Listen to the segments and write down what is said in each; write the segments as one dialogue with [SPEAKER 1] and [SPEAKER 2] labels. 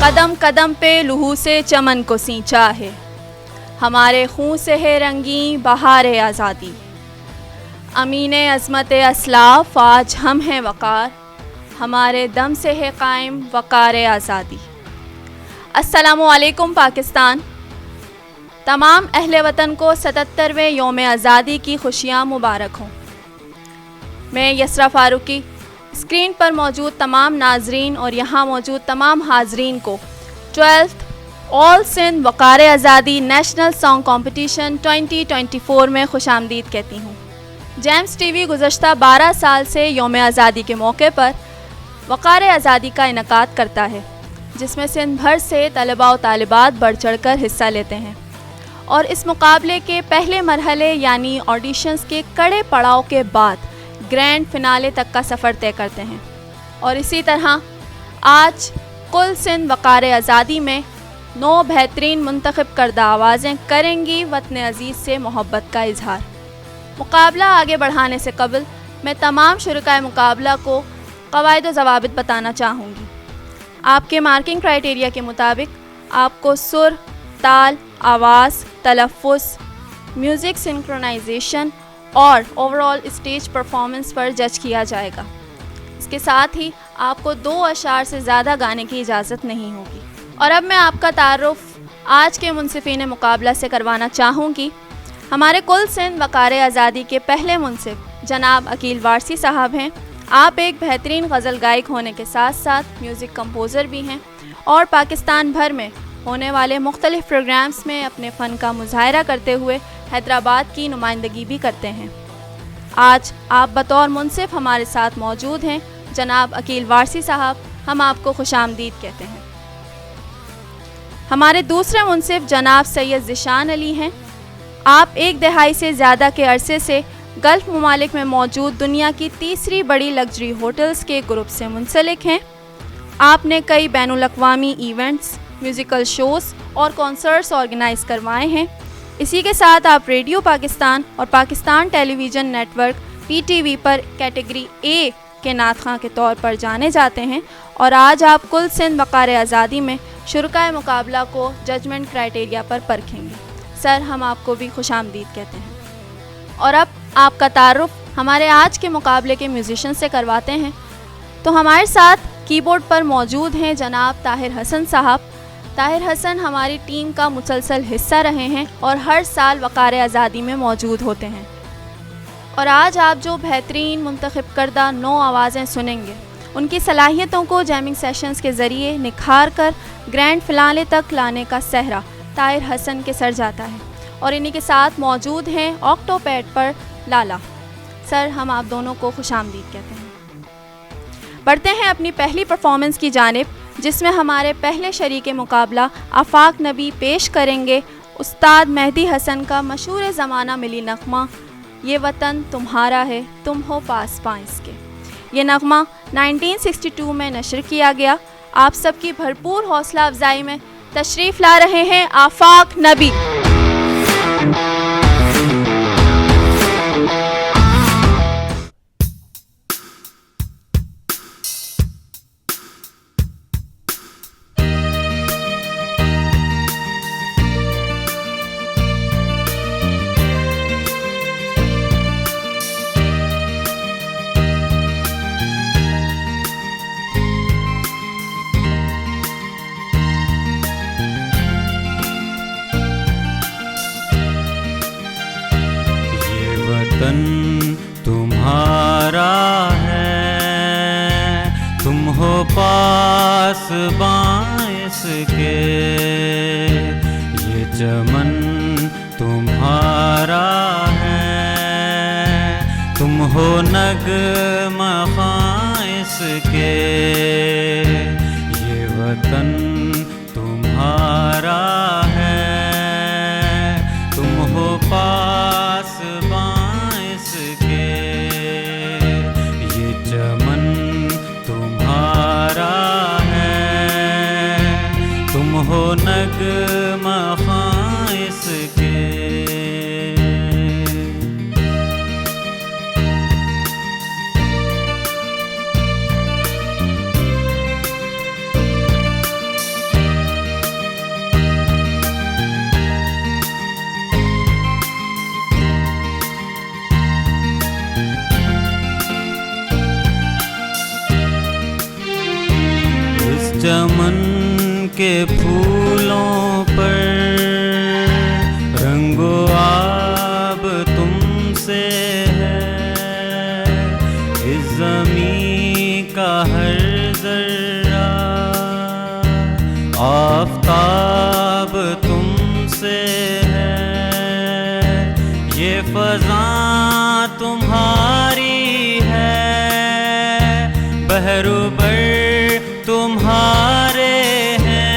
[SPEAKER 1] कदम कदम पे लहू से चमन को सींचा है, हमारे खून से है रंगी बहार आज़ादी। अमीन अज़मत असलाफ़ आज हम हैं वक़ार, हमारे दम से है कायम वक़ार आज़ादी। अस्सलामु अलैकुम पाकिस्तान। तमाम अहले वतन को 77वें यौम आज़ादी की खुशियाँ मुबारक हों। मैं यसरा फ़ारूकी स्क्रीन पर मौजूद तमाम नाजरीन और यहाँ मौजूद तमाम हाजरीन को 12th all Sindh Waqar Azadi national song competition 2024 में खुशामदीद कहती हूँ। जेम्स टीवी गुज़श्ता 12 साल से यौम आज़ादी के मौके पर वक़ार आज़ादी का इनकाद करता है, जिसमें सिंध भर से तलबा व तालिबात बढ़ चढ़ कर हिस्सा लेते हैं और इस मुकाबले के पहले मरहले यानी ऑडिशंस के कड़े पड़ाव के बाद ग्रैंड फिनाले तक का सफ़र तय करते हैं। और इसी तरह आज कुल सिंध वक़ार आज़ादी में 9 बेहतरीन मुंतखब करदा आवाज़ें करेंगी वतन अज़ीज़ से मोहब्बत का इजहार। मुकाबला आगे बढ़ाने से कबल मैं तमाम शुरकाए मुकाबला को क़वाइद व ज़वाबित बताना चाहूँगी। आपके मार्किंग क्राइटेरिया के मुताबिक आपको सुर, ताल, आवाज़, तलफ़्फ़ुज़, म्यूज़िक सिंक्रोनाइजेशन और ओवरऑल स्टेज परफॉर्मेंस पर जज किया जाएगा। इसके साथ ही आपको 2 अशार से ज़्यादा गाने की इजाज़त नहीं होगी। और अब मैं आपका तारुफ़ आज के मुनसिफ़ीन मुकाबला से करवाना चाहूँगी। हमारे कुल सिंध वक़ार आज़ादी के पहले मुनसिफ़ जनाब अकील वारसी साहब हैं। आप एक बेहतरीन गज़ल गायक होने के साथ साथ म्यूज़िक कंपोज़र भी हैं और पाकिस्तान भर में होने वाले मुख्तलिफ़ प्रोग्राम्स में अपने फ़न का मुज़ाहरा करते हुए हैदराबाद की नुमाइंदगी भी करते हैं। आज आप बतौर मुनसिफ़ हमारे साथ मौजूद हैं। जनाब अकील वारसी साहब, हम आपको खुशामदीद कहते हैं। हमारे दूसरे मुनसिफ़ जनाब सैयद ज़िशान अली हैं। आप 1 दहाई से ज़्यादा के अरसे से गल्फ़ ममालिक में मौजूद दुनिया की तीसरी बड़ी लग्जरी होटल्स के ग्रुप से मुंसलिक हैं। आपने कई बैनुल-अक़वामी इवेंट्स, म्यूज़िकल शोज़ और कॉन्सर्ट्स ऑर्गेनाइज़ करवाए हैं। इसी के साथ आप रेडियो पाकिस्तान और पाकिस्तान टेलीविज़न नेटवर्क PTV पर कैटेगरी A के नातख़्वां के तौर पर जाने जाते हैं। और आज आप कुल सिंध वक़ार आज़ादी में शुरकाए मुकाबला को जजमेंट क्राइटेरिया पर परखेंगे। सर, हम आपको भी खुशामदीद कहते हैं। और अब आपका तारुफ़ हमारे आज के मुकाबले के म्यूज़िशियन से करवाते हैं। तो हमारे साथ कीबोर्ड पर मौजूद हैं जनाब ताहिर हसन साहब। ताहिर हसन हमारी टीम का मुसलसल हिस्सा रहे हैं और हर साल वक़ार आज़ादी में मौजूद होते हैं। और आज आप जो बेहतरीन मुंतखब करदा 9 आवाज़ें सुनेंगे, उनकी सलाहियतों को जैमिंग सेशंस के ज़रिए निखार कर ग्रैंड फिनाले तक लाने का सहरा ताहिर हसन के सर जाता है। और इन्हीं के साथ मौजूद हैं ऑक्टोपैड पर लाला। सर, हम आप दोनों को खुशामदीद कहते हैं। बढ़ते हैं अपनी पहली परफॉर्मेंस की जानिब, जिसमें हमारे पहले शरीके मुकाबला आफाक नबी पेश करेंगे उस्ताद मेहदी हसन का मशहूर ज़माना मिली नग़मा ये वतन तुम्हारा है तुम हो पास पास के। ये नग़मा 1962 में नशर किया गया। आप सबकी भरपूर हौसला अफजाई में तशरीफ़ ला रहे हैं आफाक नबी।
[SPEAKER 2] तुम्हारा है तुम हो पास बांस के, ये चमन तुम्हारा है तुम हो नग़्मा ख़ाइस के, ये वतन तुम्हारा है तुम हो पास बांस के, ये चमन तुम्हारा है तुम हो नग़्मा ख़ाइस के। चमन के फूलों पर रंगो आब तुमसे है, इस ज़मीं का हर ज़र्रा आफ़ताब तुमसे है, ये फ़ज़ा तुम्हारी है, बहरो बर तुम्हारे हैं,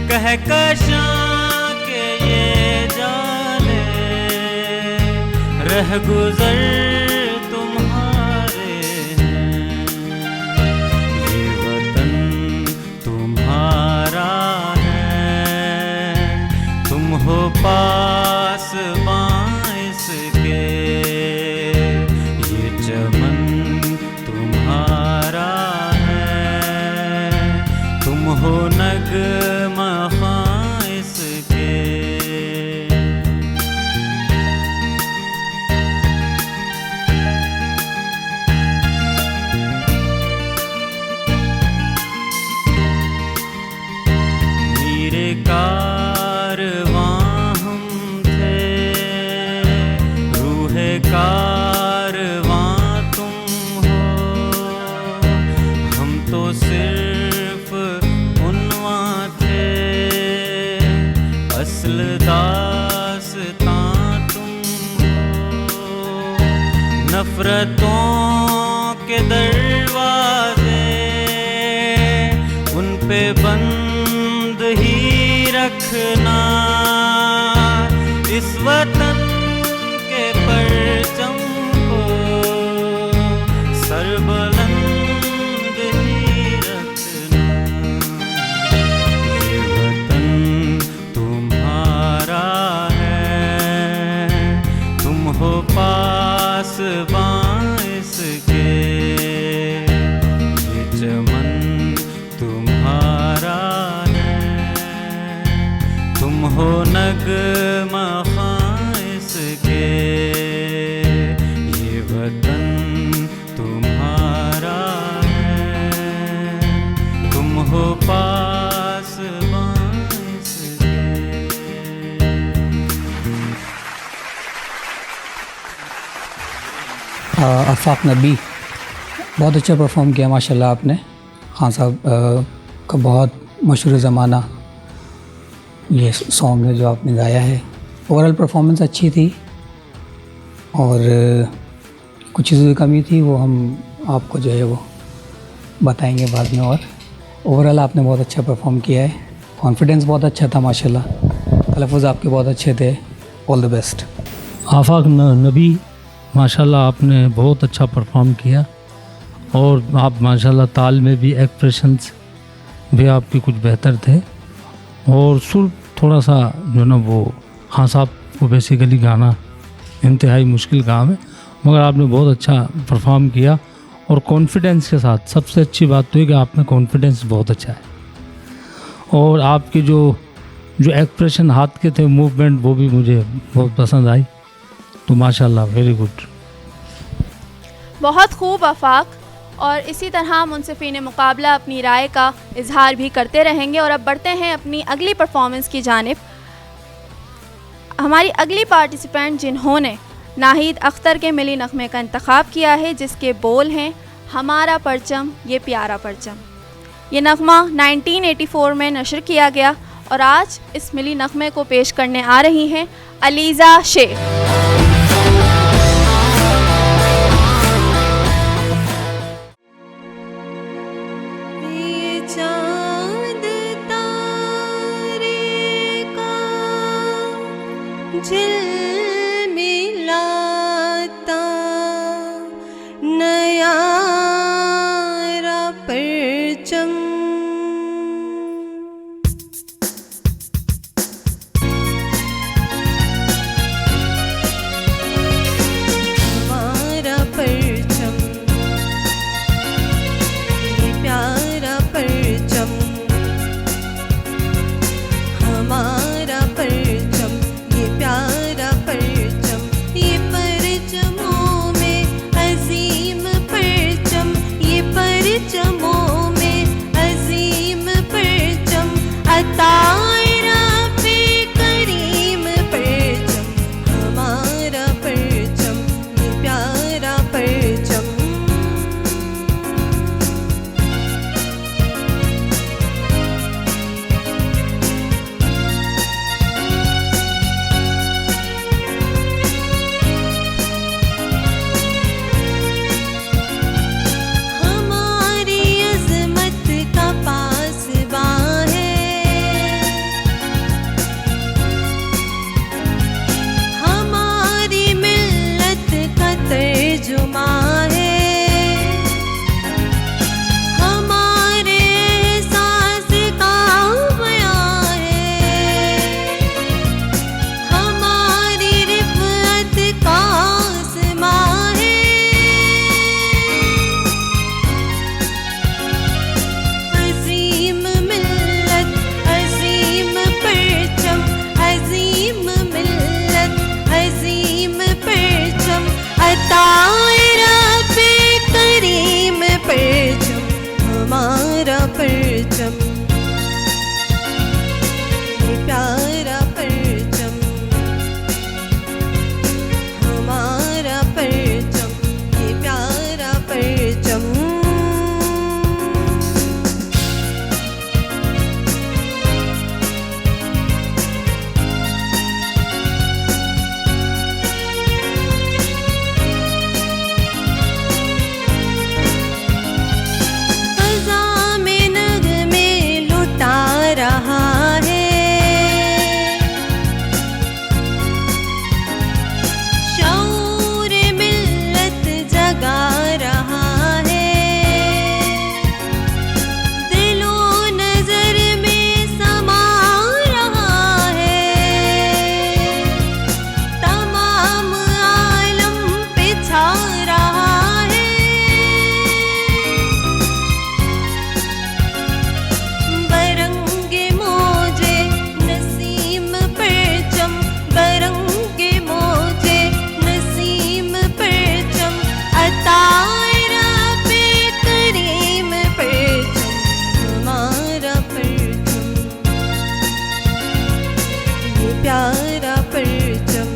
[SPEAKER 2] कहकशां के ये जाले रह गुज़र तुम्हारे हैं, ये वतन तुम्हारा है, तुम हो पास बांस के, ये चमन तुम्हारा हो नगमा ख़ाइस के। मेरे कारवां हम थे, रूहे कारवां तुम हो, हम तो सिर्फ असल दास्तां तुम हो, नफ़रतों के दरवाजे उन पे बंद ही रखना, इस वतन के परचम को सरबुलंद ही रखना, ये वतन हो पास बांस के, ये चमन तुम्हारा है, तुम हो नगमा ख़ाइस के, ये वतन तुम्हारा है, तुम हो पास बांस के।
[SPEAKER 3] आफाक नबी, बहुत अच्छा परफॉर्म किया माशाल्लाह आपने। खान साहब का बहुत मशहूर ज़माना ये सॉन्ग है जो आपने गाया है। ओवरऑल परफॉर्मेंस अच्छी थी और कुछ चीज़ों की कमी थी, वो हम आपको जो है वो बताएंगे बाद में। और ओवरऑल आपने बहुत अच्छा परफॉर्म किया है, कॉन्फिडेंस बहुत अच्छा था माशाल्लाह, तलफ़्फ़ुज़ आपके बहुत अच्छे थे। All the best.
[SPEAKER 4] आफाक नबी, माशाल्लाह आपने बहुत अच्छा परफॉर्म किया और आप माशाल्लाह ताल में भी एक्सप्रेशंस भी आपके कुछ बेहतर थे और सुर थोड़ा सा जो ना वो हाँ साहब को बेसिकली गाना इंतहाई मुश्किल काम है, मगर आपने बहुत अच्छा परफॉर्म किया और कॉन्फिडेंस के साथ। सबसे अच्छी बात तो है कि आप में कॉन्फिडेंस बहुत अच्छा है और आपके जो एक्सप्रेशन हाथ के थे, मूवमेंट, वो भी मुझे बहुत पसंद आई। तो माशाल्लाह वेरी गुड।
[SPEAKER 1] बहुत खूब आफाक, और इसी तरह मुनसिफीन मुकाबला अपनी राय का इजहार भी करते रहेंगे। और अब बढ़ते हैं अपनी अगली परफॉर्मेंस की जानिब। हमारी अगली पार्टिसिपेंट जिन्होंने नाहिद अख्तर के मिली नगमे का इंतखाब किया है, जिसके बोल हैं हमारा परचम ये प्यारा परचम। ये नगमा 1984 में नशर किया गया और आज इस मिली नगमे को पेश करने आ रही हैं अलीज़ा शेख।
[SPEAKER 5] झिलमिलाता नयारा परचम, हमारा परचम ये प्यारा परचम, हमारा परचम ये प्यारा परचम, ये प्यारा परचम, हमारा परचम, ये प्यारा परचम। फ़ज़ा में नग़मे लुटा रहा है, शऊर मिल्लत जगा रहा है, दिलो नज़र में समा रहा है, तमाम आलम पे छा रहा है। बरंगे मोजे नसीम परचम, बरंगे मोजे नसीम परचम, अताए रब्बे करीम परचम, हमारा परचम, ये प्यारा परचम,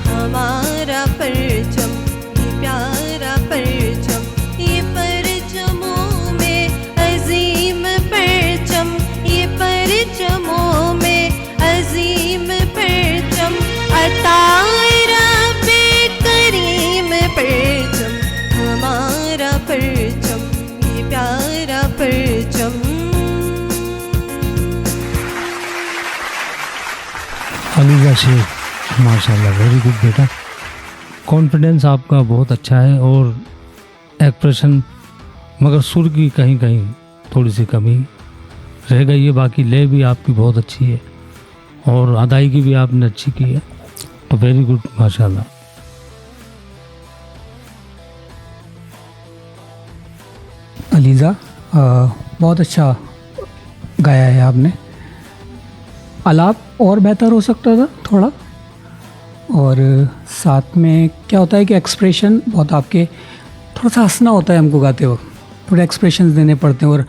[SPEAKER 5] हमारा परचम, ये प्यारा परचम, ये परचमों में अजीम परचम, ये परचमों में अजीम परचम, अताए रब्बे करीम परचम, हमारा परचम, ये प्यारा परचम।
[SPEAKER 4] अलीजा शेख, माशाल्लाह, वेरी गुड बेटा। कॉन्फिडेंस आपका बहुत अच्छा है और एक्सप्रेशन, मगर सुर की कहीं कहीं थोड़ी सी कमी रह गई है। बाकी ले भी आपकी बहुत अच्छी है और अदायगी भी आपने अच्छी की है, तो वेरी गुड, माशाल्लाह।
[SPEAKER 3] अलीज़ा, बहुत अच्छा गाया है आपने। आलाप और बेहतर हो सकता था थोड़ा, और साथ में क्या होता है कि एक्सप्रेशन बहुत आपके, थोड़ा सा हंसना होता है हमको गाते वक्त, थोड़े एक्सप्रेशंस देने पड़ते हैं, और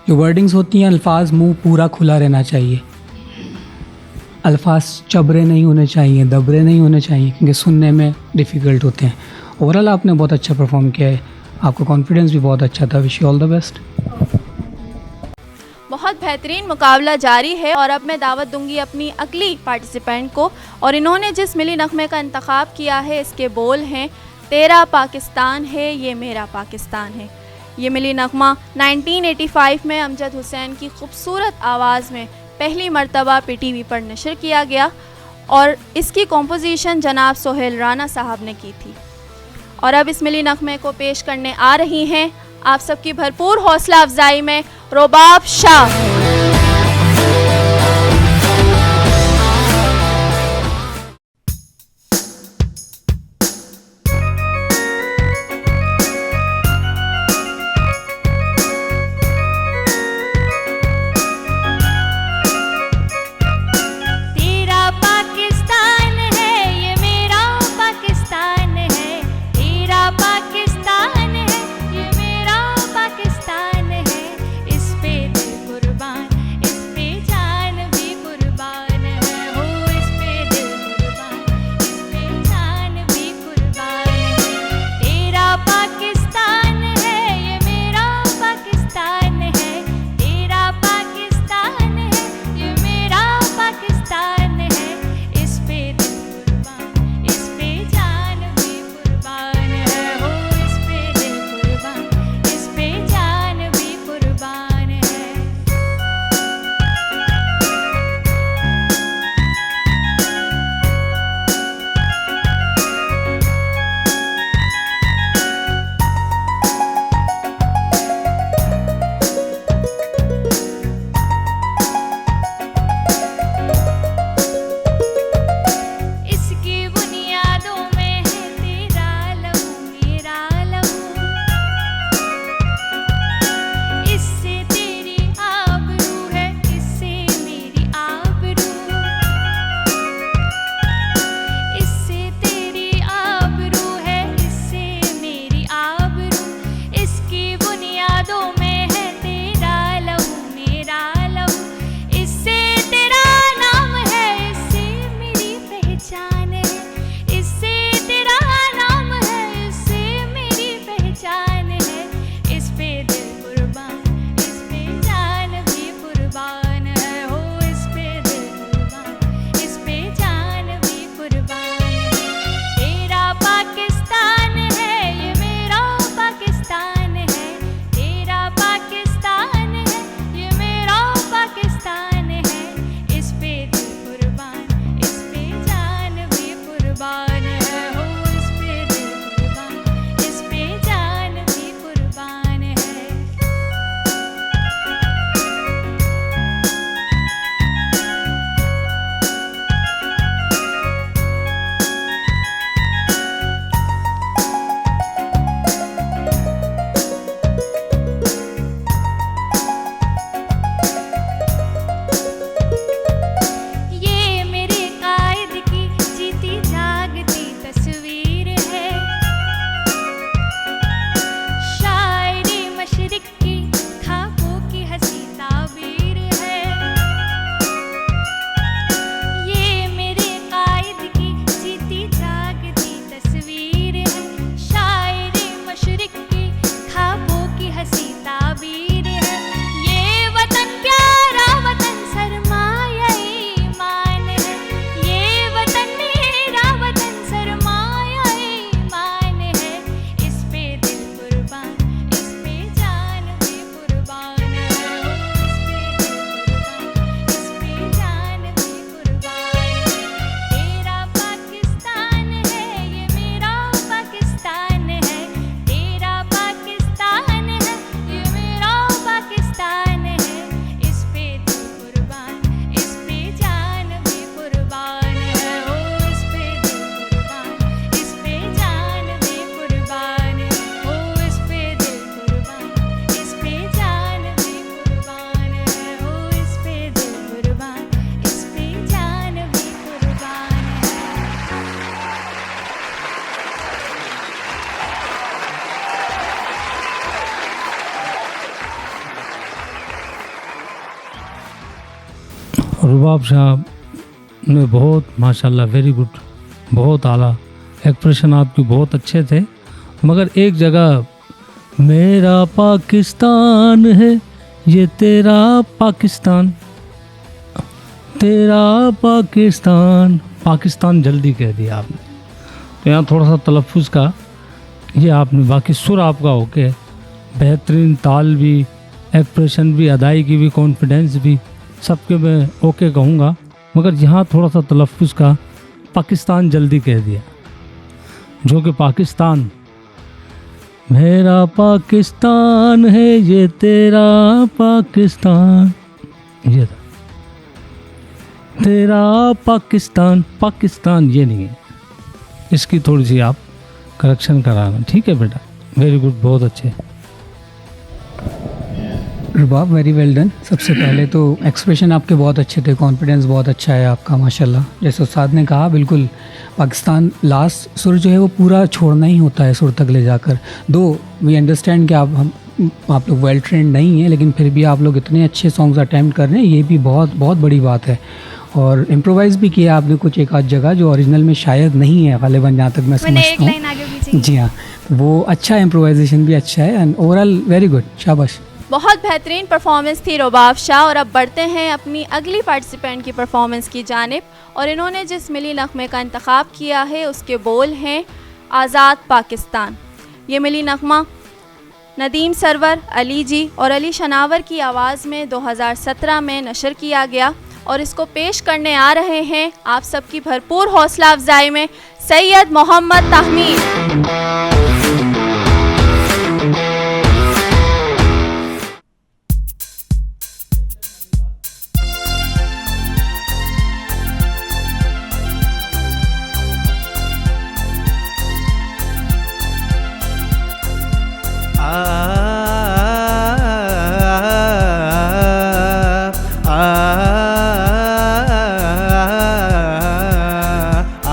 [SPEAKER 3] जो वर्डिंग्स होती हैं, अल्फाज मुंह पूरा खुला रहना चाहिए, अल्फाज चबरे नहीं होने चाहिए, दबरे नहीं होने चाहिए, क्योंकि सुनने में डिफ़िकल्ट होते हैं। ओवरऑल आपने बहुत अच्छा परफॉर्म किया है, आपका कॉन्फिडेंस भी बहुत अच्छा था। Wish you all the best.
[SPEAKER 1] बहुत बेहतरीन मुकाबला जारी है और अब मैं दावत दूंगी अपनी अगली पार्टिसिपेंट को, और इन्होंने जिस मिली नगमे का इंतखाब किया है, इसके बोल हैं, तेरा पाकिस्तान है ये मेरा पाकिस्तान है। ये मिली नगमा 1985 में अमजद हुसैन की खूबसूरत आवाज़ में पहली मर्तबा PTV पर नशर किया गया और इसकी कॉम्पोजिशन जनाब सोहेल राना साहब ने की थी। और अब इस मिली नगमे को पेश करने आ रही हैं आप सबकी भरपूर हौसला अफजाई में रुबाब शाह।
[SPEAKER 6] तेरा पाकिस्तान है ये मेरा पाकिस्तान है, तेरा पाकिस्तान है ये मेरा पाकिस्तान है, इस पे दिल कुर्बान
[SPEAKER 4] रुबाब साहब ने बहुत माशाल्लाह वेरी गुड, बहुत आला एक्सप्रेशन आपके बहुत अच्छे थे। मगर एक जगह मेरा पाकिस्तान है ये तेरा पाकिस्तान, तेरा पाकिस्तान, पाकिस्तान जल्दी कह दिया आपने, तो यहाँ थोड़ा सा तलफ़ुज़ का ये आपने, बाकी सुर आपका ओके, बेहतरीन ताल भी, एक्सप्रेशन भी, अदायगी भी, कॉन्फिडेंस भी, सबके मैं ओके कहूँगा। मगर यहाँ थोड़ा सा तलफ़ुज़ का पाकिस्तान जल्दी कह दिया, जो कि पाकिस्तान, मेरा पाकिस्तान है ये तेरा पाकिस्तान, ये था तेरा पाकिस्तान, पाकिस्तान ये नहीं है। इसकी थोड़ी सी आप करेक्शन कराना, ठीक है बेटा, वेरी गुड, बहुत अच्छे।
[SPEAKER 3] रुबाब वेरी वेल डन। सबसे पहले तो एक्सप्रेशन आपके बहुत अच्छे थे, कॉन्फिडेंस बहुत अच्छा है आपका माशाल्लाह। जैसे उस्ताद ने कहा बिल्कुल, पाकिस्तान लास्ट सुर जो है वो पूरा छोड़ना ही होता है सुर तक ले जाकर। दो वी अंडरस्टैंड कि आप लोग वेल ट्रेंड नहीं हैं, लेकिन फिर भी आप लोग इतने अच्छे सॉन्ग्स अटैम्प्ट कर रहे हैं, ये भी बहुत बहुत बड़ी बात है। और इम्प्रोवाइज़ भी किया आपने कुछ एक आध जगह जो ओरिजिनल में शायद नहीं है गालिबन, जहाँ तक मैं समझता हूँ। जी हाँ, वो अच्छा इम्प्रोवाइजेशन भी अच्छा है एंड ओवरऑल वेरी गुड, शाबाश।
[SPEAKER 1] बहुत बेहतरीन परफॉर्मेंस थी रुबाब शाह। और अब बढ़ते हैं अपनी अगली पार्टिसिपेंट की परफॉर्मेंस की जानिब, और इन्होंने जिस मिली नगमे का इंतखाब किया है उसके बोल हैं आज़ाद पाकिस्तान। ये मिली नगमा नदीम सरवर, अली जी और अली शनावर की आवाज़ में 2017 में नशर किया गया, और इसको पेश करने आ रहे हैं आप सबकी भरपूर हौसला अफजाई में सैयद मोहम्मद तहमीद।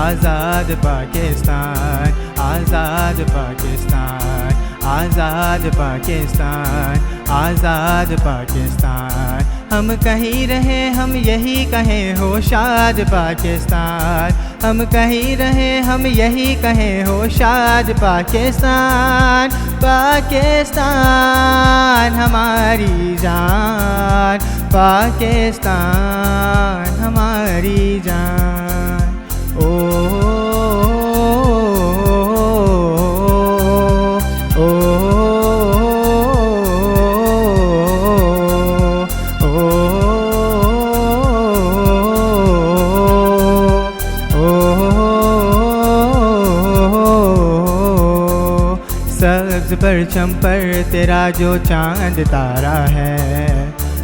[SPEAKER 2] आज़ाद पाकिस्तान, आज़ाद पाकिस्तान, आज़ाद पाकिस्तान, आज़ाद पाकिस्तान। हम कहीं रहे हम यही कहें हो शाद पाकिस्तान, हम कहीं रहे हम यही कहें हो शाद पाकिस्तान। पाकिस्तान हमारी जान, पाकिस्तान हमारी जान। ओ सब्ज़ परचम पर तेरा जो चांद तारा है,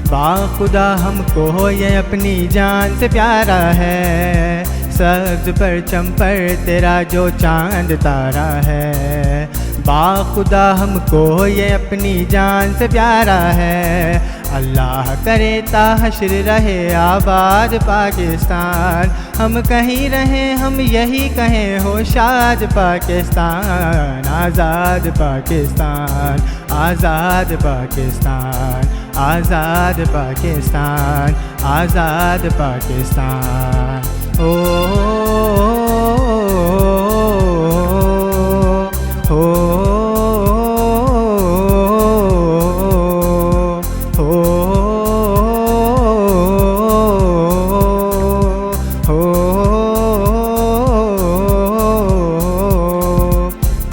[SPEAKER 2] बाखुदा हमको ये अपनी जान से प्यारा है। सब्ज़ परचम पर तेरा जो चांद तारा है, बाखुदा हमको ये अपनी जान से प्यारा है। अल्लाह करे ता हश्र रहे आबाद पाकिस्तान, हम कहीं रहे हम यही कहें हो शाद पाकिस्तान। आज़ाद पाकिस्तान, आज़ाद पाकिस्तान, आज़ाद पाकिस्तान, आज़ाद पाकिस्तान। ओ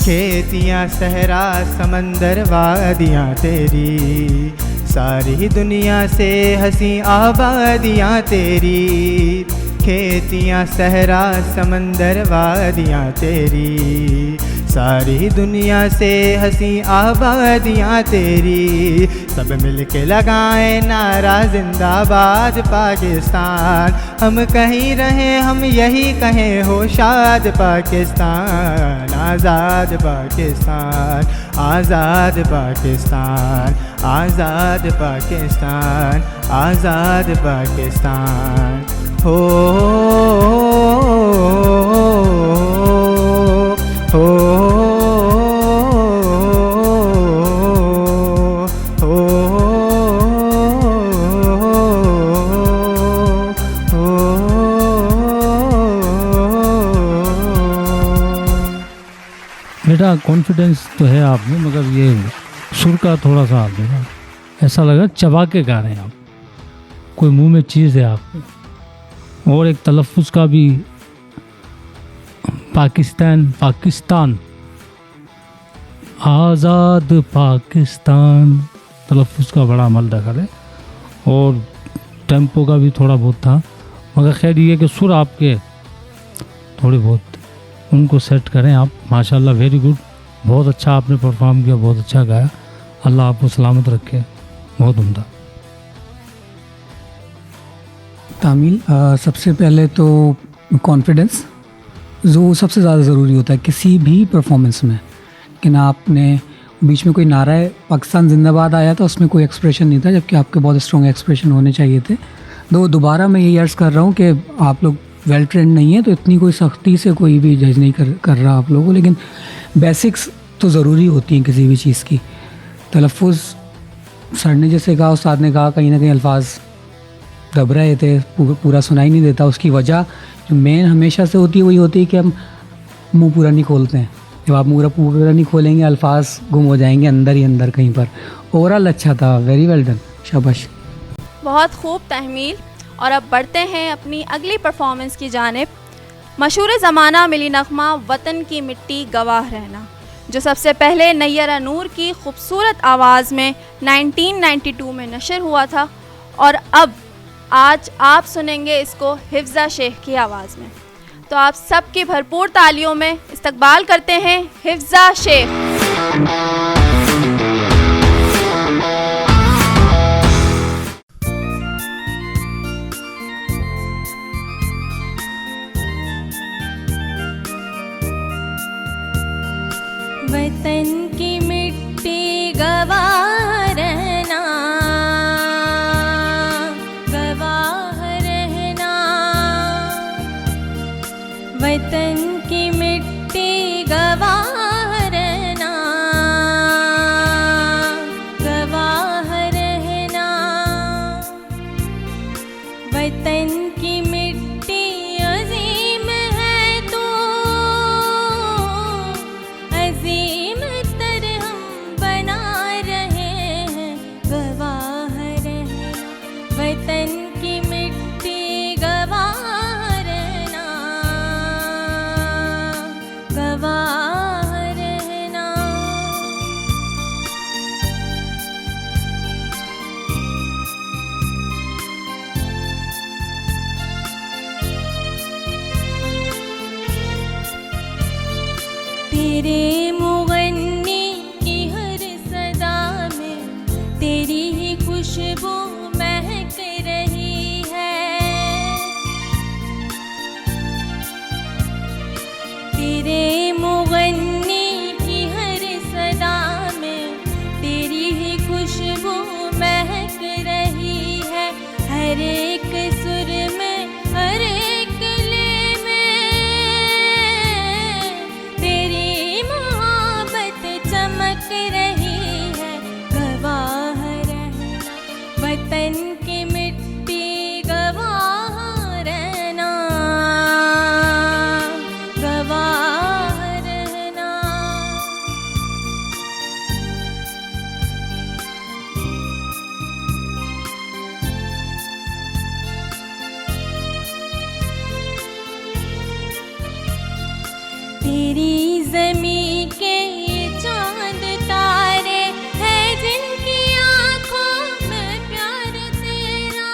[SPEAKER 2] खेतियाँ सहरा समंदर वादियाँ तेरी, सारी दुनिया से हंसी आबादियाँ तेरी। खेतियाँ सहरा समंदर वादियाँ तेरी, सारी दुनिया से हंसी आबादियाँ तेरी। सब मिलके लगाएं नारा जिंदाबाद पाकिस्तान, हम कहीं रहे हम यही कहें हो शाद पाकिस्तान। आज़ाद पाकिस्तान, आज़ाद पाकिस्तान, आज़ाद पाकिस्तान, आज़ाद पाकिस्तान। हो
[SPEAKER 4] कॉन्फिडेंस तो है आप में, मगर ये सुर का थोड़ा सा आप देखा, ऐसा लगा चबा के गा रहे हैं आप, कोई मुंह में चीज़ है आपके। और एक तलफ़ुज़ का भी, पाकिस्तान आज़ाद पाकिस्तान, तलफ़ुज़ का बड़ा अमल दखल है। और टेम्पो का भी थोड़ा बहुत था, मगर खैर ये कि सुर आपके थोड़े बहुत उनको सेट करें आप। माशाल्लाह, वेरी गुड, बहुत अच्छा आपने परफॉर्म किया, बहुत अच्छा गाया। अल्लाह आपको सलामत रखे, बहुत उम्दा।
[SPEAKER 3] तामील, सबसे पहले तो कॉन्फिडेंस जो सबसे ज़्यादा ज़रूरी होता है किसी भी परफॉर्मेंस में। कि ना आपने बीच में कोई नारा है पाकिस्तान जिंदाबाद आया था, उसमें कोई एक्सप्रेशन नहीं था, जबकि आपके बहुत स्ट्रॉन्ग एक्सप्रेशन होने चाहिए थे। दोबारा मैं यही अर्ज़ कर रहा हूँ कि आप लोग वेल ट्रेंड नहीं है, तो इतनी कोई सख्ती से कोई भी जज नहीं कर रहा आप लोगों को, लेकिन बेसिक्स तो ज़रूरी होती हैं किसी भी चीज़ की। तलफ़ुज़ सर ने जैसे कहा, उस्ताद ने कहा, कहीं ना कहीं अल्फाज दब रहे थे, पूरा सुनाई नहीं देता। उसकी वजह जो मेन हमेशा से होती है वही होती है कि हम मुंह पूरा नहीं खोलते हैं। जब आप मुंह पूरा नहीं खोलेंगे अल्फाज गुम हो जाएंगे अंदर ही अंदर कहीं पर। ओवरऑल अच्छा था, वेरी वेल डन, शाबाश।
[SPEAKER 1] बहुत खूब तहमील। और अब बढ़ते हैं अपनी अगली परफॉर्मेंस की जानिब। मशहूर ज़माना मिली नगमा वतन की मिट्टी गवाह रहना, जो सबसे पहले नैयरा नूर की खूबसूरत आवाज़ में 1992 में नशर हुआ था, और अब आज आप सुनेंगे इसको हिफ्ज़ा शेख की आवाज़ में। तो आप सबकी भरपूर तालियों में इस्तकबाल करते हैं हिफ्ज़ा शेख।
[SPEAKER 5] वतन की मिट्टी गवाह रहना, गवाह रहना, वतन की मिट्टी गवाह रहना, गवाह रहना, वतन की मिट्टी अजीम है तो अजीम तर हम बना रहे हैं, गवाह रहना, वतन की मिट्टी गवाह रहना, गवाह रहना। तेरे मुगन्नी की हर सदा में तेरी ही खुशबू महक रही है, तेरे मुगन्नी की हर सदा में तेरी ही खुशबू महक रही है। हर एक सुर में, हर एक ले में तेरी मोहब्बत चमक रही है, गवाह रहना, वतन की मिट्टी गवाह रहना, गवाह रहना। तेरी ज़मीं के ये चांद तारे हैं जिनकी आँखों में प्यार तेरा,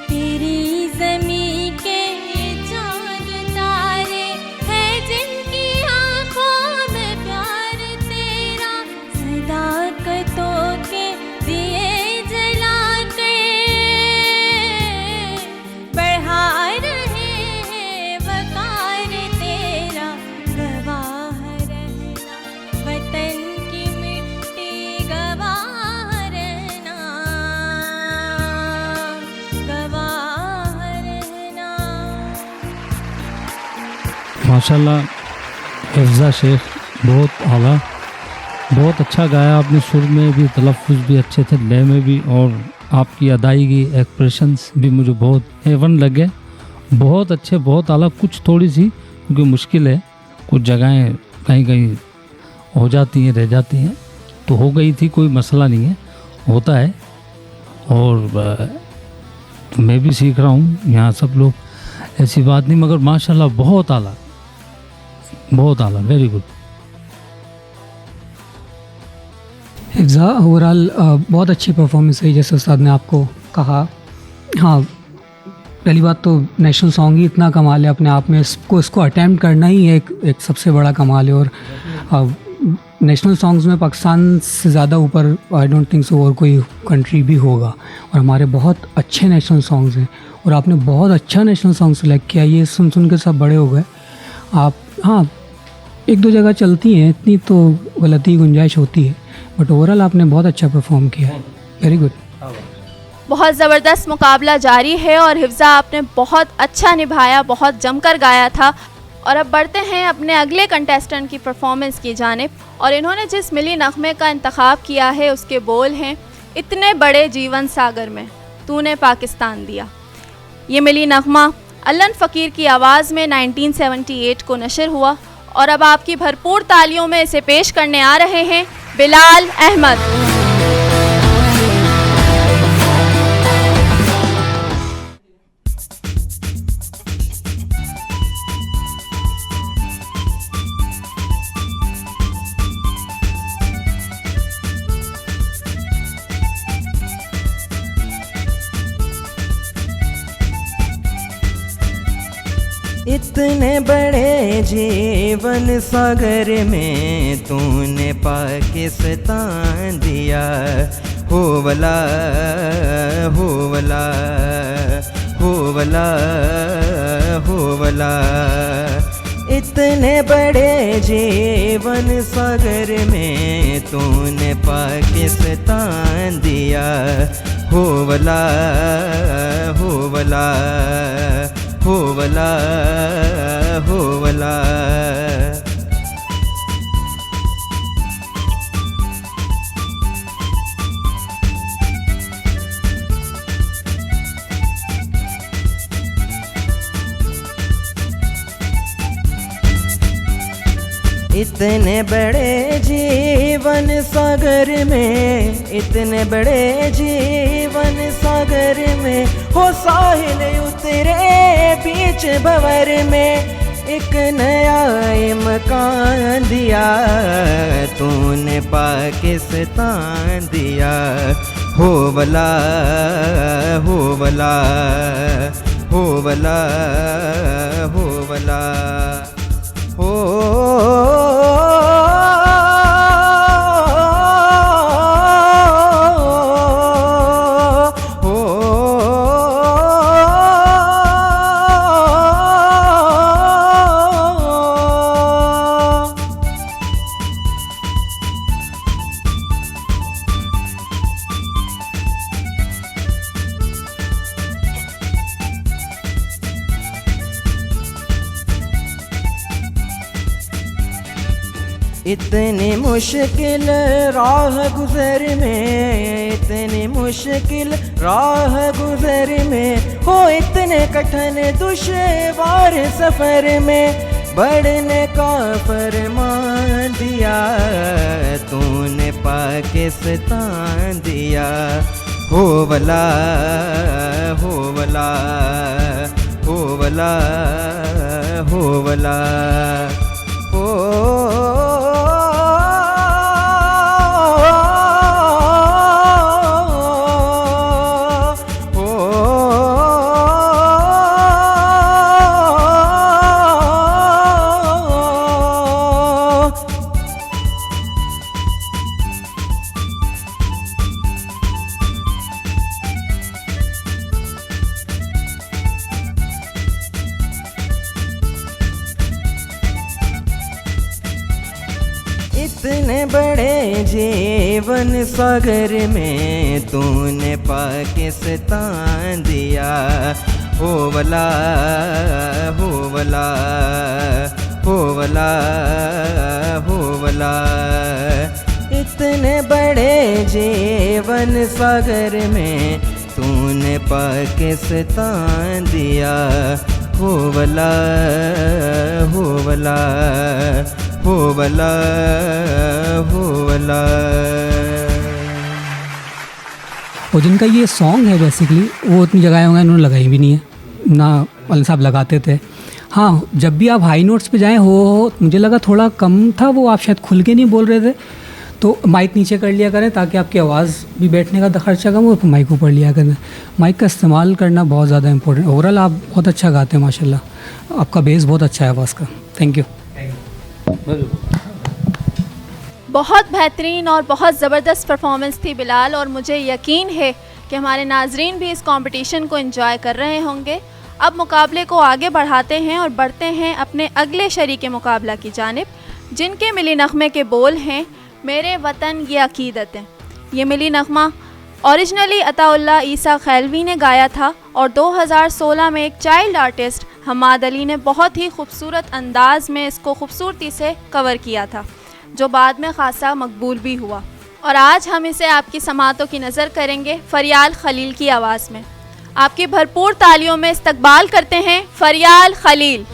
[SPEAKER 5] तेरी ज़मीं के ये चांद तारे हैं जिनकी आँखों में प्यार तेरा, सदाकतों के दिए जला के बढ़ा रहे हैं वकार तेरा, गवाह रहना, वतन की मिट्टी गवाह रहना, गवाह रहना।
[SPEAKER 4] माशाल्लाह, हिफ्ज़ा शेख बहुत आला, बहुत अच्छा गाया आपने। सुर में भी, तलफ़ुज़ भी अच्छे थे, लय में भी, और आपकी अदायगी, एक्सप्रेशंस भी मुझे बहुत A1 लगे। बहुत अच्छे, बहुत आला। कुछ थोड़ी सी क्योंकि मुश्किल है, कुछ जगहें कहीं कहीं हो जाती हैं, रह जाती हैं, तो हो गई थी, कोई मसला नहीं है, होता है। और मैं भी सीख रहा हूँ, यहाँ सब लोग, ऐसी बात नहीं, मगर माशाल्लाह बहुत आला, बहुत आला, वेरी गुड।
[SPEAKER 3] हिफ्ज़ा, ओवरऑल बहुत अच्छी परफॉर्मेंस रही जैसे उस्ताद ने आपको कहा। हाँ, पहली बात तो नेशनल सॉन्ग ही इतना कमाल है अपने आप में, इसको अटैम्प्ट करना ही एक सबसे बड़ा कमाल है। और नेशनल सॉन्ग्स में पाकिस्तान से ज़्यादा ऊपर आई डोंट थिंक सो और कोई कंट्री भी होगा। और हमारे बहुत अच्छे नेशनल सॉन्ग्स हैं और आपने बहुत अच्छा नेशनल सॉन्ग सेलेक्ट किया। ये सुन के सब बड़े हो गए आप। हाँ, एक दो जगह चलती हैं, इतनी तो गलती गुंजाइश होती है, बट ओवरऑल आपने बहुत अच्छा परफॉर्म किया है, वेरी गुड।
[SPEAKER 1] बहुत ज़बरदस्त मुकाबला जारी है और हिफ्ज़ा आपने बहुत अच्छा निभाया, बहुत जमकर गाया था। और अब बढ़ते हैं अपने अगले कंटेस्टेंट की परफॉर्मेंस की जानिब। और इन्होंने जिस मिली नग़मे का इंतखाब किया है उसके बोल हैं, इतने बड़े जीवन सागर में तूने पाकिस्तान दिया। ये मिली नग़मा अल्लन फ़कीर की आवाज़ में 1978 को नशर हुआ और अब आपकी भरपूर तालियों में इसे पेश करने आ रहे हैं बिलाल अहमद।
[SPEAKER 2] इतने बड़े जीवन सागर में तूने पाकिस्तान दिया, हो वला हो वला हो वला हो वला। इतने बड़े जीवन सागर में तूने पाकिस्तान दिया, हो वला हो वला हो वला हो वला। इतने बड़े जीवन सागर में, इतने बड़े जीवन सागर में, हो साहिल उतरे बीच भंवर में, एक नया मकान दिया तूने पाकिस्तान दिया, हो वला हो वला हो वला हो वला हो। इतनी मुश्किल राह गुज़र में, इतनी मुश्किल राह गुज़र में, हो इतने कठिन दुश्वार सफ़र में, बढ़ने का फरमान दिया तूने पाकिस्तान दिया, हो वला हो वला हो वला हो वला हो। इतने बड़े जीवन सागर में तूने पाकिस्तान दिया, हो वला हो वला हो वला हो वला। इतने बड़े जीवन सागर में तूने पाकिस्तान दिया, होवला होवला होवला होवला।
[SPEAKER 3] और जिनका ये सॉन्ग है बेसिकली वो इतनी जगह होंगे उन्होंने लगाई भी नहीं है ना, अली साहब लगाते थे। हाँ, जब भी आप हाई नोट्स पे जाएं हो मुझे लगा थोड़ा कम था वो, आप शायद खुल के नहीं बोल रहे थे, तो माइक नीचे कर लिया करें ताकि आपकी आवाज़ भी बैठने का खर्चा कम हो, माइक ऊपर लिया करें। माइक का इस्तेमाल करना बहुत ज़्यादा इंपॉर्टेंट। ओवरऑल आप बहुत अच्छा गाते हैं माशाल्लाह, आपका बेस बहुत अच्छा है आवाज़ का। Thank you.
[SPEAKER 1] बहुत बेहतरीन और बहुत ज़बरदस्त परफॉर्मेंस थी बिलाल, और मुझे यकीन है कि हमारे नाजरीन भी इस कंपटीशन को एंजॉय कर रहे होंगे। अब मुकाबले को आगे बढ़ाते हैं और बढ़ते हैं अपने अगले शरीक मुकाबला की जानिब, जिनके मिली नगमे के बोल हैं मेरे वतन ये अकीदतें। ये मिली नगमा ओरिजिनली अताउल्लाह ईसा खैलवी ने गाया था और 2016 में एक चाइल्ड आर्टिस्ट हमाद अली ने बहुत ही खूबसूरत अंदाज में इसको खूबसूरती से कवर किया था, जो बाद में खासा मकबूल भी हुआ। और आज हम इसे आपकी समातों की नज़र करेंगे फरियाल खलील की आवाज़ में। आपकी भरपूर तालियों में इस्तकबाल करते हैं फरियाल खलील।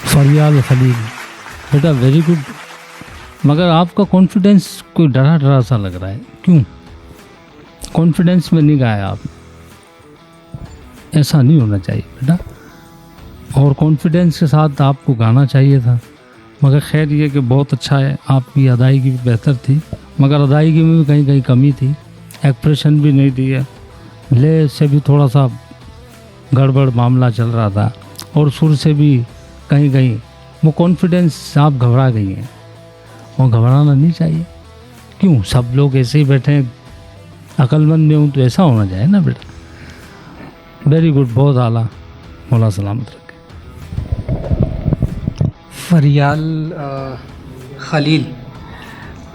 [SPEAKER 4] फरियाल खलील, बेटा वेरी गुड। मगर आपका कॉन्फिडेंस कोई डरा डरा सा लग रहा है, क्यों? कॉन्फिडेंस में नहीं गाया आप, ऐसा नहीं होना चाहिए बेटा। और कॉन्फिडेंस के साथ आपको गाना चाहिए था। मगर खैर ये कि बहुत अच्छा है, आपकी अदायगी भी बेहतर थी, मगर अदायगी में भी कहीं कहीं कमी थी। एक्सप्रेशन भी नहीं दिए, ले से भी थोड़ा सा गड़बड़ मामला चल रहा था, और सुर से भी कहीं कहीं वो कॉन्फिडेंस आप घबरा गई हैं, वो घबराना नहीं चाहिए। क्यों, सब लोग ऐसे ही बैठे हैं, अक्लमंद में हूँ तो ऐसा होना चाहिए ना बेटा। वेरी गुड, बहुत आला, मौला सलामत रखे।
[SPEAKER 3] फरियाल खलील,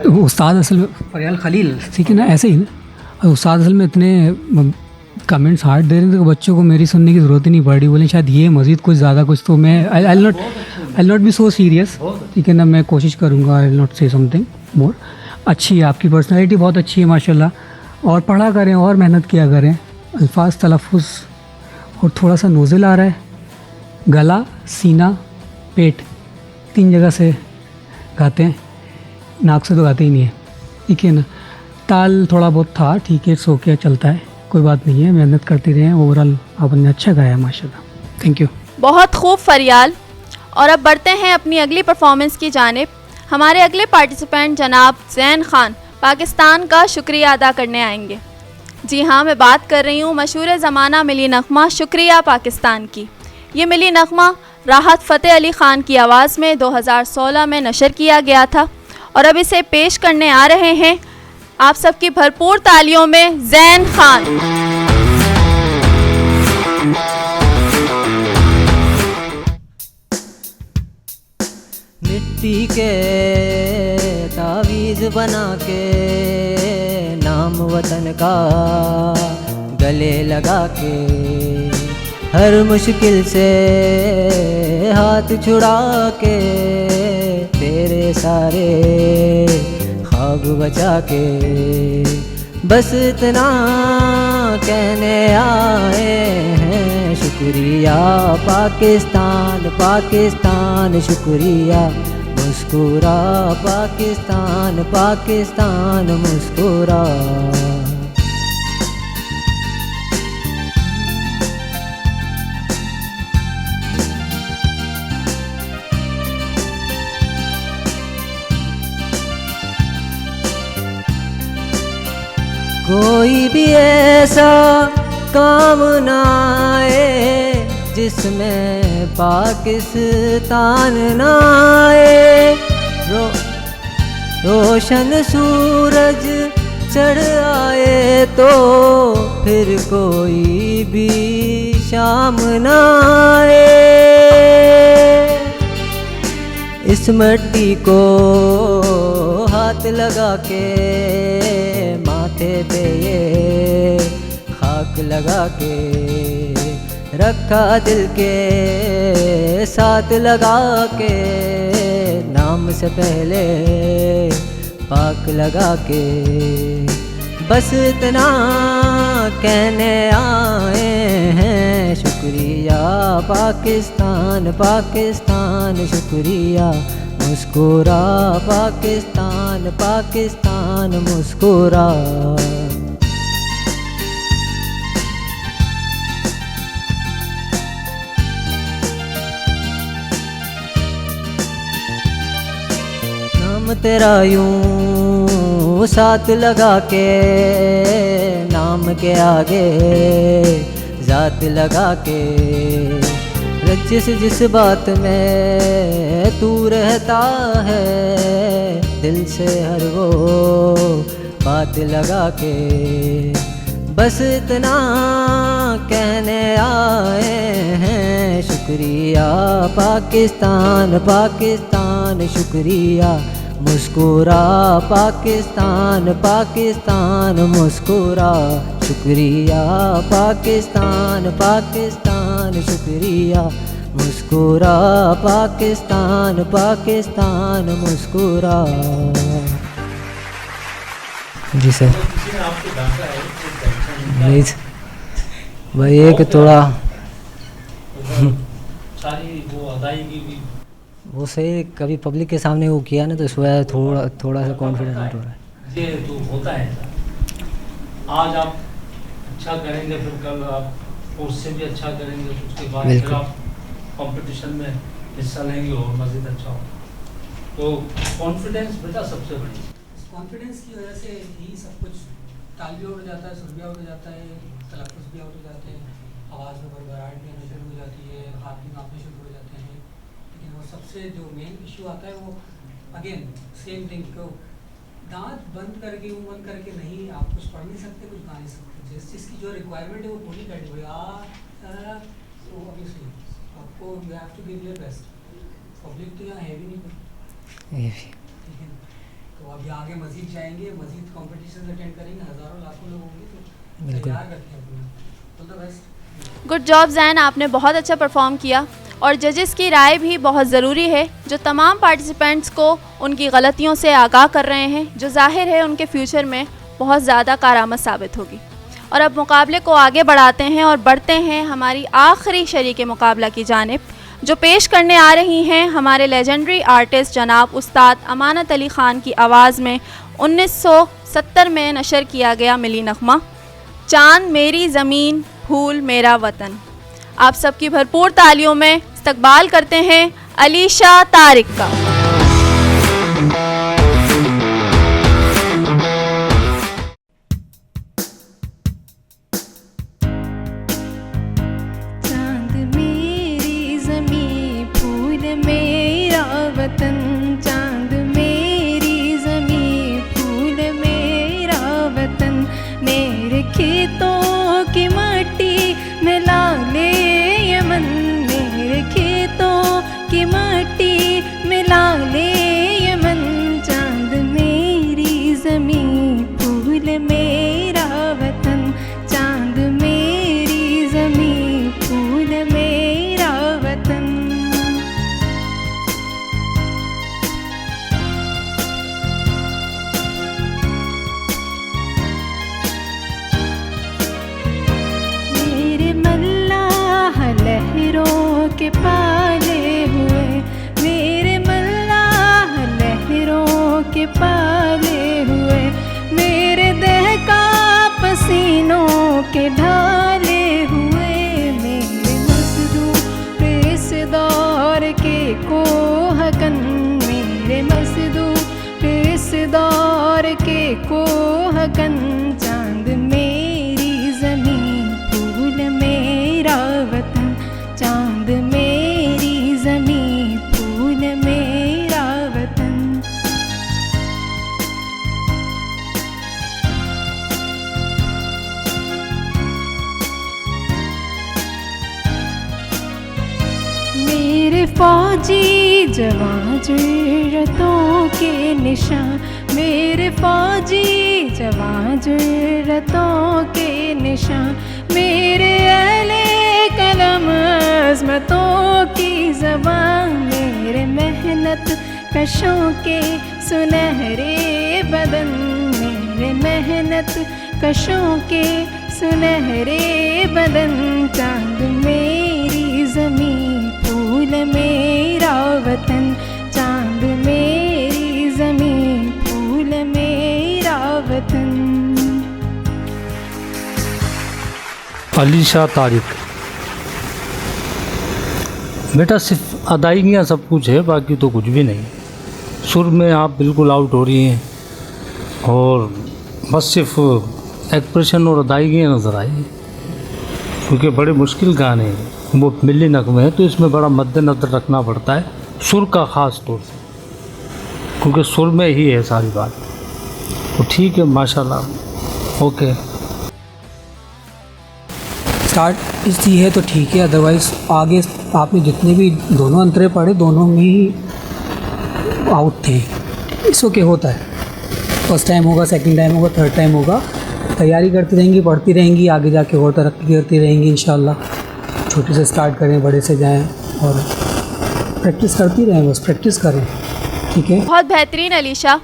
[SPEAKER 3] उस्ताद असल में फरियाल खलील, ठीक है ना, ऐसे ही ना। उस्ताद असल में इतने कमेंट्स हार्ड दे रहे थे कि बच्चों को मेरी सुनने की ज़रूरत ही नहीं पड़ रही, बोले शायद ये मज़ीद कुछ ज़्यादा कुछ, तो मैं आई नॉट बी सो सीरियस, ठीक है ना, मैं कोशिश करूँगा आई नॉट से समथिंग मोर। अच्छी है आपकी पर्सनैलिटी, बहुत अच्छी है माशाल्लाह, और पढ़ा करें और मेहनत किया करें। अल्फाज तलफ़ुज़, और थोड़ा सा नोज़ल आ रहा है, गला, सीना, पेट, 3 जगह से गाते हैं, नाक से तो गाते ही नहीं है, ठीक है ना। ताल थोड़ा बहुत था, ठीक है, सो के चलता है, कोई बात नहीं है, मेहनत करते रहें। ओवरऑल आपने अच्छा गाया माशाल्लाह, थैंक यू।
[SPEAKER 1] बहुत खूब फरियाल। और अब बढ़ते हैं अपनी अगली परफॉर्मेंस की जानिब। हमारे अगले पार्टिसिपेंट जनाब ज़ैन खान पाकिस्तान का शुक्रिया अदा करने आएंगे। जी हाँ, मैं बात कर रही हूँ मशहूर ज़माना मिली नग़मा शुक्रिया पाकिस्तान की। ये मिली नग़मा राहत फ़तेह अली ख़ान की आवाज़ में 2016 में नशर किया गया था, और अब इसे पेश करने आ रहे हैं आप सबकी भरपूर तालियों में ज़ैन खान।
[SPEAKER 7] मिट्टी के तावीज़ बना के नाम वतन का गले लगा के, हर मुश्किल से हाथ छुड़ा के, तेरे सारे ख्वाब बचा के, बस इतना कहने आए हैं शुक्रिया पाकिस्तान, पाकिस्तान शुक्रिया, मुस्कुरा पाकिस्तान, पाकिस्तान मुस्कुरा। कोई भी ऐसा काम ना आए जिसमें पाकिस्तान ना आए, रोशन सूरज चढ़ आए तो फिर कोई भी शाम ना आए। इस मिट्टी को हाथ लगा के, माथे पे ये खाक लगा के, रखा दिल के साथ लगा के, नाम से पहले पाक लगा के, बस इतना कहने आए हैं शुक्रिया पाकिस्तान, पाकिस्तान शुक्रिया, मुस्कुरा पाकिस्तान, पाकिस्तान मुस्कुरा। नाम तेरा यूं साथ लगा के, नाम के आगे जात लगा के, जिस बात में तू रहता है, दिल से हर वो बात लगा के, बस इतना कहने आए हैं शुक्रिया पाकिस्तान, पाकिस्तान शुक्रिया, मुस्कुरा पाकिस्तान, पाकिस्तान मुस्कुरा, शुक्रिया पाकिस्तान, पाकिस्तान शुक्रिया, मुस्कुरा पाकिस्तान, पाकिस्तान मुस्कुरा। जी सर, प्लीज भाई एक थोड़ा
[SPEAKER 4] सारी वो अदायगी भी
[SPEAKER 7] वो सही, कभी पब्लिक के सामने वो किया ना तो इस वजह थोड़ा सा कॉन्फिडेंस हो रहा है।
[SPEAKER 4] ये तो होता है। आज आप अच्छा करेंगे, फिर कल आप उससे भी अच्छा करेंगे, उसके बाद फिर आप कंपटीशन में हिस्सा लेंगे और मज़ीद अच्छा हो। तो कॉन्फिडेंस बेटा सबसे बड़ी,
[SPEAKER 3] कॉन्फिडेंस की वजह से ही सब कुछ ताल भी आउट हो जाता है, सुर भी आउट हो जाता है, तलफ़ुज़ भी आउट हो जाते हैं, आवाज़ में भरभराहट भी आना शुरू हो जाती है, हाथ भी कांपने शुरू हो जाते हैं। लेकिन वो सबसे जो मेन इशू आता है वो अगेन सेम थिंग को दांत बंद करके मुँह बंद करके नहीं, आप कुछ पढ़ नहीं सकते, कुछ गा नहीं सकते। जिस चीज़ की जो रिक्वायरमेंट है वो पूरी करनी हुई तो ऑब्वियसली आपको you have to give your best. Public तो यहाँ है भी नहीं,
[SPEAKER 7] ये भी
[SPEAKER 3] ठीक है। तो अभी आगे मज़ीद जाएंगे, मज़ीद कॉम्पिटिशन अटेंड करेंगे, हज़ारों लाखों लोग होंगे, तो
[SPEAKER 7] बिल्कुल।
[SPEAKER 3] तैयार रखें अपना। All the best.
[SPEAKER 1] Good job Zain, आपने बहुत अच्छा परफॉर्म किया और जजेस की राय भी बहुत ज़रूरी है, जो तमाम पार्टिसिपेंट्स को उनकी गलतियों से आगाह कर रहे हैं, जो जाहिर है उनके फ्यूचर में बहुत ज़्यादा कारआमद साबित होगी। और अब मुकाबले को आगे बढ़ाते हैं और बढ़ते हैं हमारी आखिरी शरीक मुकाबला की जानिब, जो पेश करने आ रही हैं हमारे लेजेंडरी आर्टिस्ट जनाब उस्ताद अमानत अली ख़ान की आवाज़ में 1970 में नशर किया गया मिली नग़मा चांद मेरी ज़मीन फूल मेरा वतन। आप सबकी भरपूर तालियों में इस्तकबाल करते हैं अलीशा तारिक का।
[SPEAKER 5] चांद मेरी ज़मीं फूल मेरा वतन, चांद मेरी ज़मीं फूल मेरा वतन, मेरे खेतों की माटी मिला ले यमन, मेरे खेतों की माटी मिला ले यमन, चांद मेरी ज़मीं फूल मेरा वतन, चांद मेरी ज़मीं फूल मेरा वतन। मेरे मल्लाह लहरों के पाले हुए, मेरे मल्लाह लहरों के पाले हुए, मेरे दहका पसीनों के ढाले हुए, मेरे मज़दूर इस दौर के कोहकन, मेरे मज़दूर इस दौर के कोहकन, चांद मेरी ज़मीं फूल मेरा वतन, चांद मेरी ज़मीं फूल मेरा वतन। मेरे फौजी जवां जुर्रतों के निशान, मेरे फौजी जवां जुर्रतों के निशान, मेरे अहले कलम अज़मतों की ज़बान, मेरे मेहनत कशों के सुनहरे बदन, मेरे मेहनत कशों के सुनहरे बदन, चांद मेरी ज़मीं फूल मेरा वतन, चांद मेरी ज़मीं फूल मेरा वतन।
[SPEAKER 4] अलीशा तारिक। बेटा सिर्फ अदायगियाँ सब कुछ है, बाकी तो कुछ भी नहीं। सुर में आप बिल्कुल आउट हो रही हैं और बस सिर्फ एक्सप्रेशन और अदायगियाँ नज़र आई, क्योंकि बड़े मुश्किल गाने हैं, वो मिली नगमे हैं, तो इसमें बड़ा मद्देनज़र रखना पड़ता है सुर का ख़ास तौर से, क्योंकि सुर में ही है सारी बात। तो ठीक है, माशाल्लाह, ओके।
[SPEAKER 3] स्टार्ट इसकी है तो ठीक है, अदरवाइज़ आगे आपने जितने भी दोनों अंतरे पढ़े, दोनों में ही आउट थे। इसको क्या होता है, फर्स्ट टाइम होगा, सेकंड टाइम होगा, थर्ड टाइम होगा, तैयारी करती रहेंगी, पढ़ती रहेंगी, आगे जाके और तरक्की करती रहेंगी इंशाल्लाह। छोटे से स्टार्ट करें, बड़े से जाएं और प्रैक्टिस करती रहें, बस प्रैक्टिस करें, ठीक है।
[SPEAKER 1] बहुत बेहतरीन अलीशा,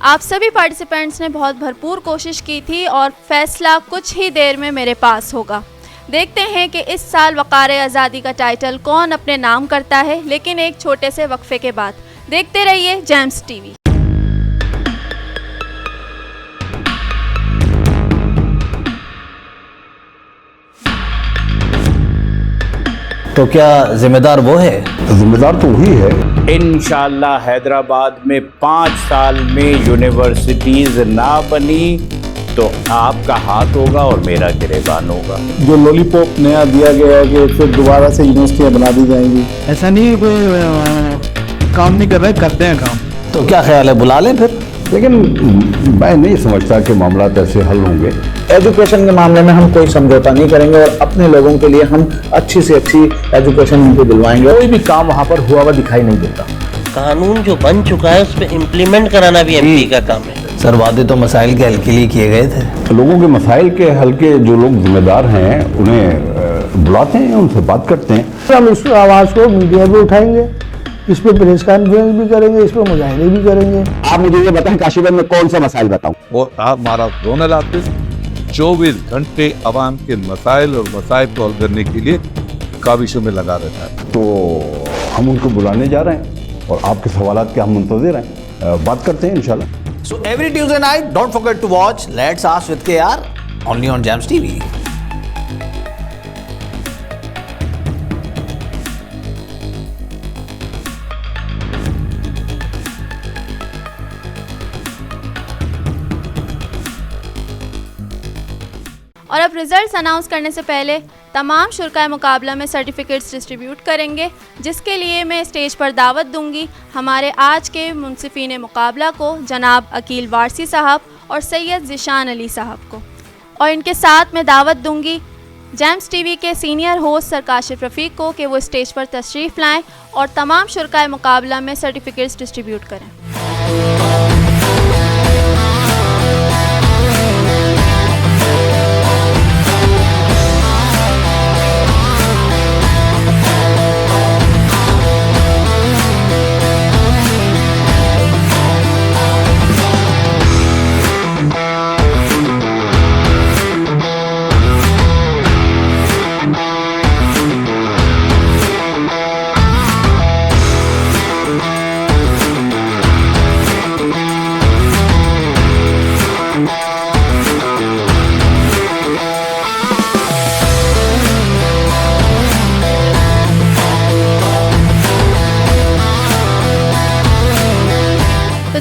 [SPEAKER 1] आप सभी पार्टिसिपेंट्स ने बहुत भरपूर कोशिश की थी और फैसला कुछ ही देर में मेरे पास होगा। देखते हैं कि इस साल वक़ार आज़ादी का टाइटल कौन अपने नाम करता है, लेकिन एक छोटे से वक्फे के बाद। देखते रहिए जेम्स टीवी।
[SPEAKER 8] तो क्या जिम्मेदार वो है?
[SPEAKER 9] जिम्मेदार तो वही है।
[SPEAKER 10] इंशाअल्लाह हैदराबाद में 5 साल में यूनिवर्सिटीज़ ना बनी
[SPEAKER 9] तो आपका हाथ होगा और मेरा गिरेबान होगा।
[SPEAKER 10] जो लॉलीपॉप नया दिया गया है कि फिर दोबारा से यूनिवर्सिटियाँ बना दी जाएंगी,
[SPEAKER 2] ऐसा नहीं है, कोई काम नहीं कर रहे, करते हैं काम।
[SPEAKER 8] तो क्या ख्याल है, बुला लें फिर?
[SPEAKER 10] लेकिन मैं नहीं समझता कि मामला ऐसे हल होंगे।
[SPEAKER 8] एजुकेशन के मामले में हम कोई समझौता नहीं करेंगे और अपने लोगों के लिए हम अच्छी से अच्छी एजुकेशन उनको दिलवाएंगे। कोई भी काम वहाँ पर हुआ हुआ दिखाई नहीं देता।
[SPEAKER 11] कानून जो बन चुका है उस पर इम्प्लीमेंट कराना भी एमपी का काम है।
[SPEAKER 8] सर, वादे तो मसाइल के हल के लिए किए गए थे।
[SPEAKER 10] लोगों के मसाइल के हल के जो लोग जिम्मेदार हैं उन्हें बुलाते हैं, उनसे बात करते हैं।
[SPEAKER 2] हम इस आवाज़ को मीडिया पे उठाएंगे, इस पे प्रेस कॉन्फ्रेंस भी करेंगे, इस पे मुजाहिरे भी करेंगे।
[SPEAKER 10] आप मुझे ये बताएं काशीगंज में कौन सा मसाइल बताऊं?
[SPEAKER 12] और हमारा जोनल ऑफिस 24 घंटे आवाम के मसाइल और मसाइल को हल करने के लिए काविशों में लगा रहता है।
[SPEAKER 10] तो हम उनको बुलाने जा रहे हैं और आपके सवालात के हम मुंतज़िर हैं, बात करते हैं इंशाल्लाह।
[SPEAKER 8] So every Tuesday night, don't forget to watch Let's Ask with KR only on Jams TV.
[SPEAKER 1] और अब रिजल्ट्स अनाउंस करने से पहले तमाम शुरकाए मुकाबला में सर्टिफिकेट्स डिस्ट्रीब्यूट करेंगे, जिसके लिए मैं स्टेज पर दावत दूंगी हमारे आज के मुंसिफीन मुकाबला को, जनाब अकील वारसी साहब और सैयद ज़िशान अली साहब को। और इनके साथ मैं दावत दूंगी जैम्स टीवी के सीनियर होस्ट सर काशिफ रफ़ीक को कि वो स्टेज पर तशरीफ़ लाएँ और तमाम शुरकाए मुकाबला में सर्टिफिकेट्स डिस्ट्रीब्यूट करें।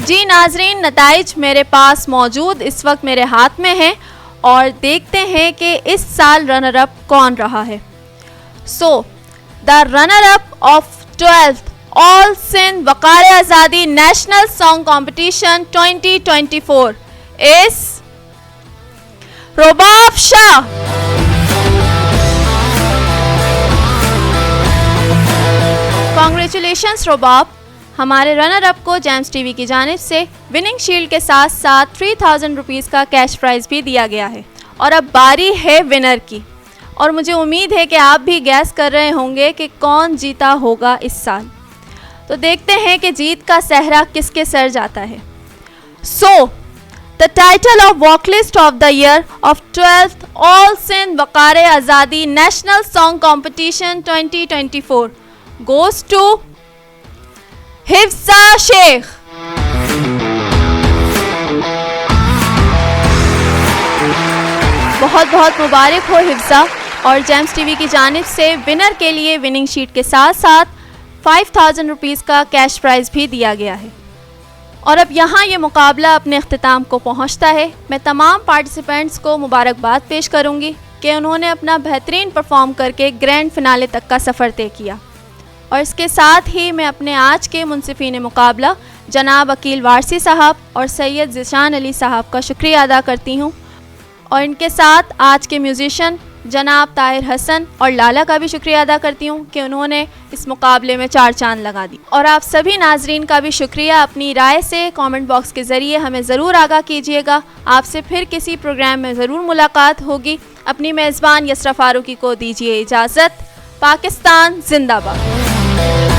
[SPEAKER 1] जी नाजरीन, नताइज मेरे पास मौजूद इस वक्त मेरे हाथ में हैं और देखते हैं कि इस साल रनर अप कौन रहा है। So the runner up of 12th all Sindh Waqar Azadi national song competition 2024 is Robab Shah. Congratulations Robab. हमारे रनर अप को जैम्स टीवी की जानिब से विनिंग शील्ड के साथ साथ 3000 रुपीज़ का कैश प्राइज़ भी दिया गया है। और अब बारी है विनर की, और मुझे उम्मीद है कि आप भी गैस कर रहे होंगे कि कौन जीता होगा इस साल। तो देखते हैं कि जीत का सहरा किसके सर जाता है। So the title of vocalist of the year of 12th all Sindh Waqar Azadi national song competition 2024 goes to Hifza Shaikh. बहुत बहुत मुबारक हो हिफ्ज़ा। और जैम्स टीवी की जानिब से विनर के लिए विनिंग शीट के साथ साथ 5000 रुपीज़ का कैश प्राइज़ भी दिया गया है। और अब यहाँ ये मुकाबला अपने अख्तिताम को पहुँचता है। मैं तमाम पार्टिसिपेंट्स को मुबारकबाद पेश करूँगी कि उन्होंने अपना बेहतरीन परफॉर्म करके ग्रैंड फिनाले तक का सफ़र तय किया। और इसके साथ ही मैं अपने आज के मुंसिफीन मुकाबला जनाब अकील वारसी साहब और सैयद ज़िशान अली साहब का शुक्रिया अदा करती हूँ। और इनके साथ आज के म्यूज़िशन जनाब ताहिर हसन और लाला का भी शुक्रिया अदा करती हूँ कि उन्होंने इस मुकाबले में 4 चांद लगा दी। और आप सभी नाजरीन का भी शुक्रिया। अपनी राय से कमेंट बॉक्स के ज़रिए हमें ज़रूर आगाह कीजिएगा। आपसे फिर किसी प्रोग्राम में ज़रूर मुलाकात होगी। अपनी मेज़बान यसरा फ़ारूकी को दीजिए इजाज़त। पाकिस्तान जिंदाबाद।